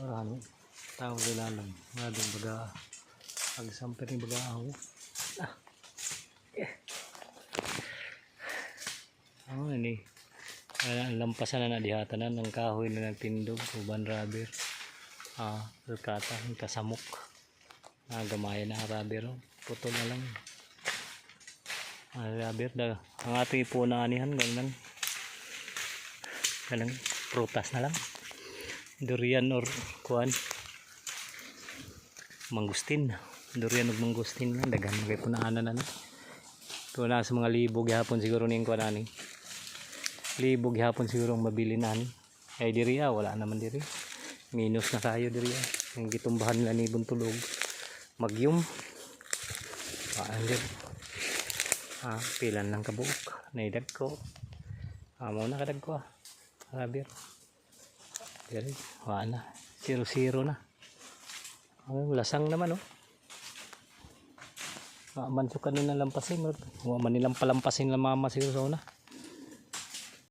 Ano, tao ilalim. Nga doon baga, pag-samper ni baga ako. Ini. Lampasan na nadihatanan ng kahoy na nagtindog, uban rubber. Kata, kasamok. Gamaya na rubber. Putol na lang. Rubber da. Ang ating ipunanihan, ganun. Ganun, prutas na lang. Durian or kuan. Mangustin. Durian o mangustin lang. Dagan kay punaanan na. Ito na sa mga libog hapon siguro ning kuan ani. Libog hapon siguro ang mabili na ni. Ay diri wala naman diri. Minus na kayo diri. Ang gitumbahan nila ni Buntulog. Magyum. Andir. Pilan lang kabuok. Naidag ko. Mo na kadag ko. Rabir. Diri, wala na. 0-0 na. Lasang naman man so kanina lampasin. Wala man nilang palampasin lang mama siguro na.